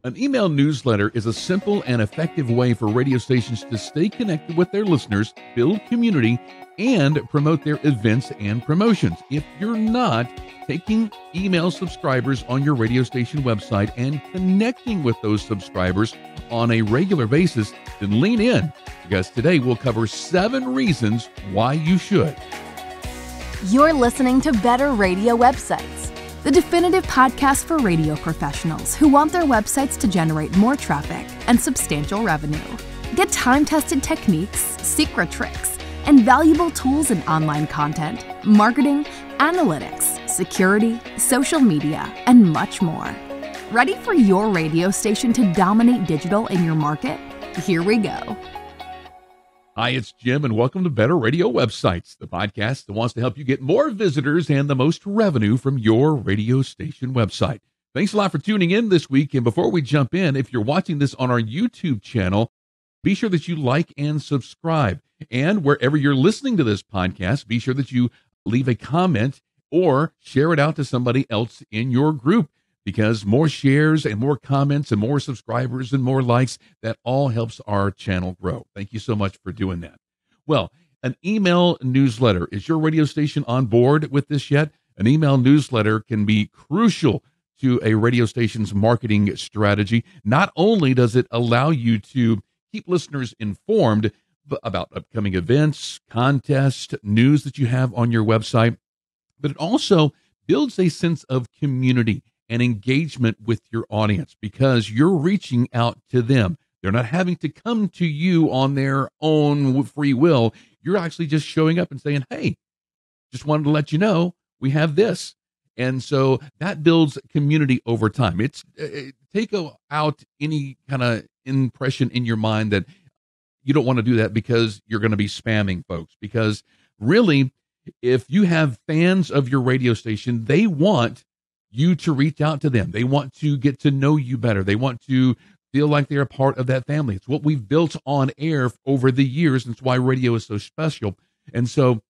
An email newsletter is a simple and effective way for radio stations to stay connected with their listeners, build community, and promote their events and promotions. If you're not taking email subscribers on your radio station website and connecting with those subscribers on a regular basis, then lean in, because today we'll cover 7 reasons why you should. You're listening to Better Radio Websites, the definitive podcast for radio professionals who want their websites to generate more traffic and substantial revenue. Get time-tested techniques, secret tricks, and valuable tools in online content, marketing, analytics, security, social media, and much more. Ready for your radio station to dominate digital in your market? Here we go. Hi, it's Jim, and welcome to Better Radio Websites, the podcast that wants to help you get more visitors and the most revenue from your radio station website. Thanks a lot for tuning in this week. And before we jump in, if you're watching this on our YouTube channel, be sure that you like and subscribe. And wherever you're listening to this podcast, be sure that you leave a comment or share it out to somebody else in your group, because more shares and more comments and more subscribers and more likes, that all helps our channel grow. Thank you so much for doing that. Well, an email newsletter. Is your radio station on board with this yet? An email newsletter can be crucial to a radio station's marketing strategy. Not only does it allow you to keep listeners informed about upcoming events, contests, news that you have on your website, but it also builds a sense of community and engagement with your audience, because you're reaching out to them. They're not having to come to you on their own free will. You're actually just showing up and saying, hey, just wanted to let you know we have this. And so that builds community over time. Take out any kind of impression in your mind that you don't want to do that because you're going to be spamming folks. Because really, if you have fans of your radio station, they want you to reach out to them. They want to get to know you better. They want to feel like they're a part of that family. It's what we've built on air over the years. And it's why radio is so special. And so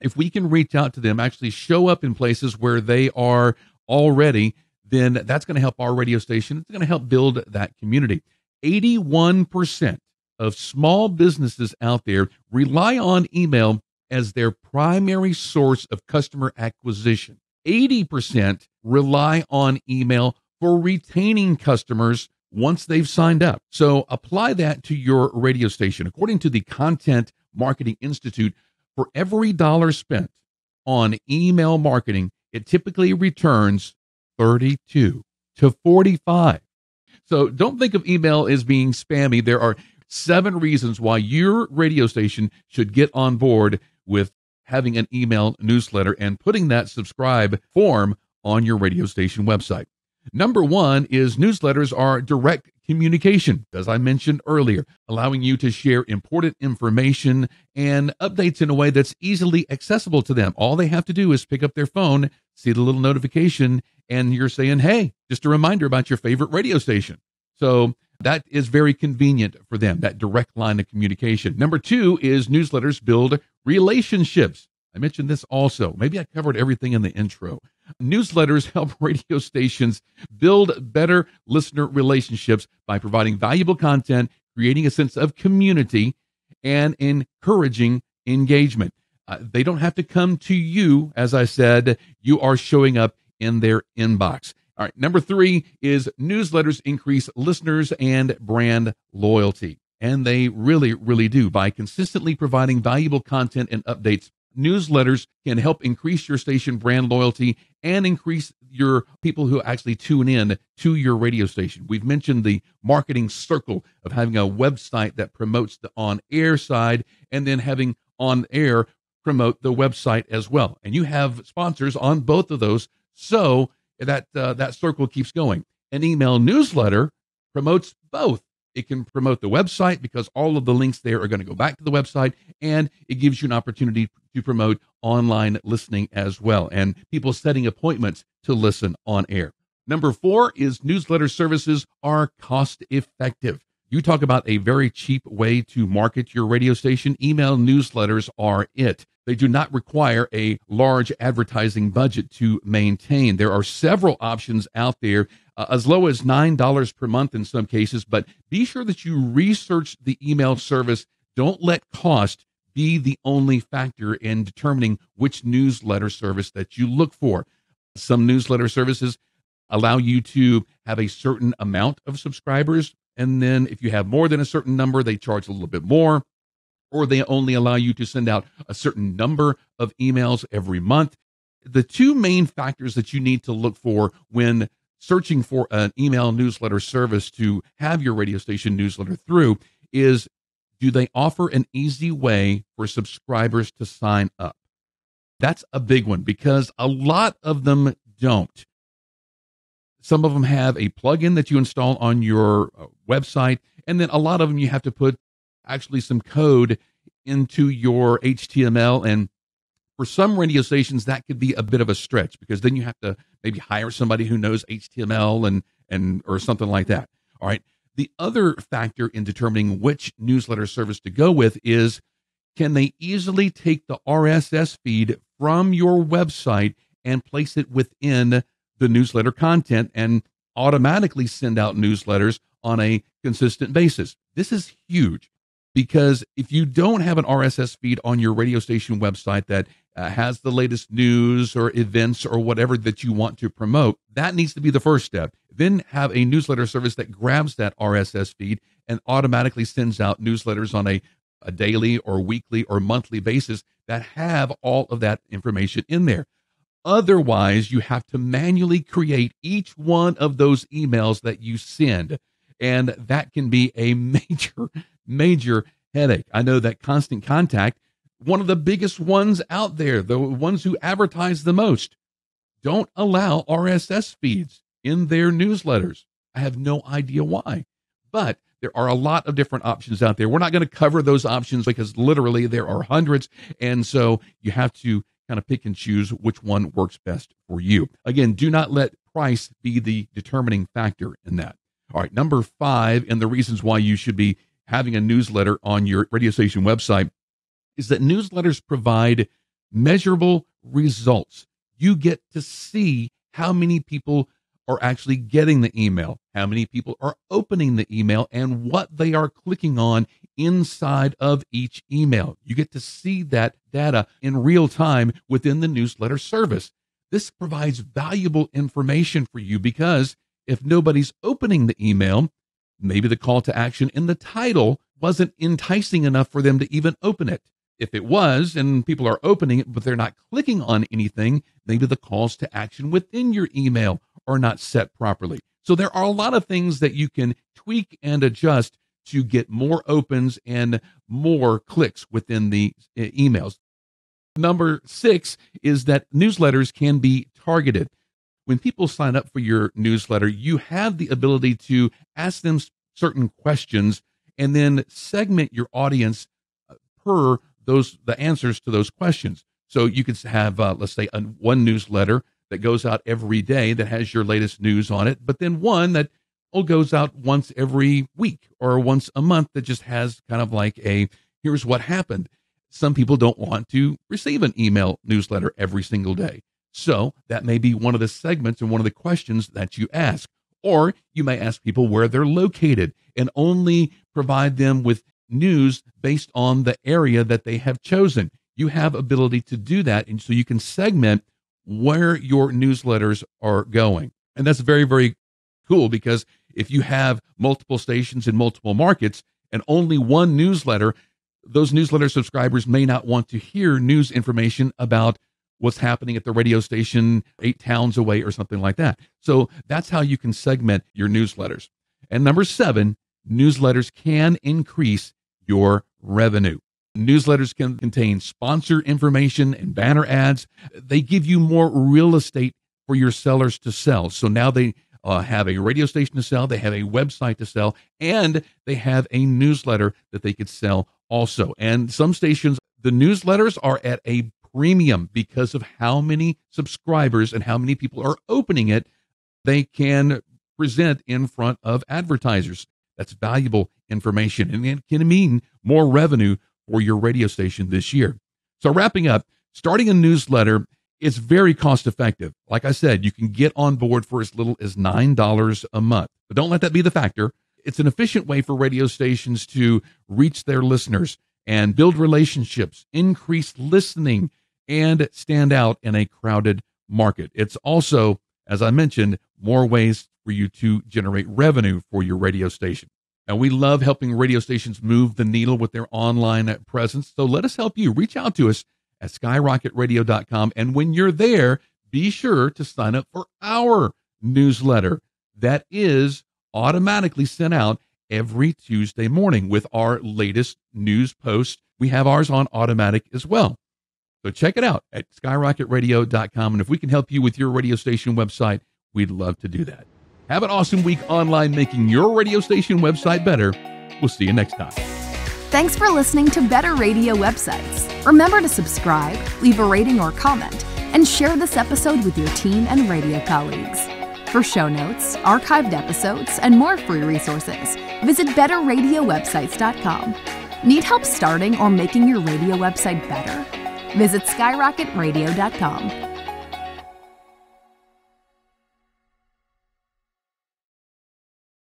if we can reach out to them, actually show up in places where they are already, then that's going to help our radio station. It's going to help build that community. 81% of small businesses out there rely on email as their primary source of customer acquisition. 80% rely on email for retaining customers once they've signed up. So apply that to your radio station. According to the Content Marketing Institute, for every dollar spent on email marketing, it typically returns 32 to 45. So don't think of email as being spammy. There are 7 reasons why your radio station should get on board with having an email newsletter and putting that subscribe form on your radio station website. Number 1 is newsletters are direct communication, as I mentioned earlier, allowing you to share important information and updates in a way that's easily accessible to them. All they have to do is pick up their phone, see the little notification, and you're saying, hey, just a reminder about your favorite radio station. So that is very convenient for them, that direct line of communication. Number 2 is newsletters build relationships. I mentioned this also. Maybe I covered everything in the intro. Newsletters help radio stations build better listener relationships by providing valuable content, creating a sense of community, and encouraging engagement. They don't have to come to you. As I said, you are showing up in their inbox. All right, number 3 is newsletters increase listeners and brand loyalty. And they really, really do. By consistently providing valuable content and updates, newsletters can help increase your station brand loyalty and increase your people who actually tune in to your radio station. We've mentioned the marketing circle of having a website that promotes the on-air side and then having on-air promote the website as well. And you have sponsors on both of those, so that circle keeps going. An email newsletter promotes both. It can promote the website because all of the links there are going to go back to the website, and it gives you an opportunity to promote online listening as well, and people setting appointments to listen on air. Number 4 is newsletter services are cost effective. You talk about a very cheap way to market your radio station. Email newsletters are it. They do not require a large advertising budget to maintain. There are several options out there, as low as $9 per month in some cases, but be sure that you research the email service. Don't let cost be the only factor in determining which newsletter service that you look for. Some newsletter services allow you to have a certain amount of subscribers, and then if you have more than a certain number, they charge a little bit more, or they only allow you to send out a certain number of emails every month. The two main factors that you need to look for when searching for an email newsletter service to have your radio station newsletter through is, do they offer an easy way for subscribers to sign up? That's a big one because a lot of them don't. Some of them have a plugin that you install on your website, and then a lot of them you have to put actually some code into your HTML. And for some radio stations, that could be a bit of a stretch because then you have to maybe hire somebody who knows HTML and or something like that. All right. The other factor in determining which newsletter service to go with is, can they easily take the RSS feed from your website and place it within the newsletter content and automatically send out newsletters on a consistent basis? This is huge because if you don't have an RSS feed on your radio station website that has the latest news or events or whatever that you want to promote, that needs to be the first step. Then have a newsletter service that grabs that RSS feed and automatically sends out newsletters on a daily or weekly or monthly basis that have all of that information in there. Otherwise, you have to manually create each one of those emails that you send, and that can be a major headache. I know that Constant Contact, one of the biggest ones out there, the ones who advertise the most, don't allow RSS feeds in their newsletters. I have no idea why, but there are a lot of different options out there. We're not going to cover those options because literally there are hundreds, and so you have to kind of pick and choose which one works best for you. Again, do not let price be the determining factor in that. All right, number 5, and the reasons why you should be having a newsletter on your radio station website is that newsletters provide measurable results. You get to see how many people are actually getting the email, how many people are opening the email, and what they are clicking on inside of each email. You get to see that data in real time within the newsletter service. This provides valuable information for you because if nobody's opening the email, maybe the call to action in the title wasn't enticing enough for them to even open it. If it was, and people are opening it, but they're not clicking on anything, maybe the calls to action within your email are not set properly. So there are a lot of things that you can tweak and adjust to get more opens and more clicks within the emails. Number 6 is that newsletters can be targeted. When people sign up for your newsletter, you have the ability to ask them certain questions and then segment your audience per the answers to those questions. So you could have, let's say, one newsletter that goes out every day that has your latest news on it, but then one that goes out once every week or once a month that just has kind of like a, here's what happened. Some people don't want to receive an email newsletter every single day. So that may be one of the segments and one of the questions that you ask. Or you may ask people where they're located and only provide them with news based on the area that they have chosen. You have ability to do that, and so you can segment where your newsletters are going. And that's very, very cool because if you have multiple stations in multiple markets and only one newsletter, those newsletter subscribers may not want to hear news information about what's happening at the radio station 8 towns away or something like that. So that's how you can segment your newsletters. And number 7, newsletters can increase your revenue. Newsletters can contain sponsor information and banner ads. They give you more real estate for your sellers to sell. So now they have a radio station to sell, they have a website to sell, and they have a newsletter that they could sell also. And some stations, the newsletters are at a premium because of how many subscribers and how many people are opening it. They can present in front of advertisers. That's valuable information, and it can mean more revenue for your radio station this year. So wrapping up, starting a newsletter is very cost effective. Like I said, you can get on board for as little as $9 a month. But don't let that be the factor. It's an efficient way for radio stations to reach their listeners and build relationships, increase listening, and stand out in a crowded market. It's also, as I mentioned, more ways for you to generate revenue for your radio station. And we love helping radio stations move the needle with their online presence. So let us help you. Reach out to us at skyrocketradio.com. And when you're there, be sure to sign up for our newsletter that is automatically sent out every Tuesday morning with our latest news posts. We have ours on automatic as well. So check it out at skyrocketradio.com. And if we can help you with your radio station website, we'd love to do that. Have an awesome week online making your radio station website better. We'll see you next time. Thanks for listening to Better Radio Websites. Remember to subscribe, leave a rating or comment, and share this episode with your team and radio colleagues. For show notes, archived episodes, and more free resources, visit betterradiowebsites.com. Need help starting or making your radio website better? Visit skyrocketradio.com.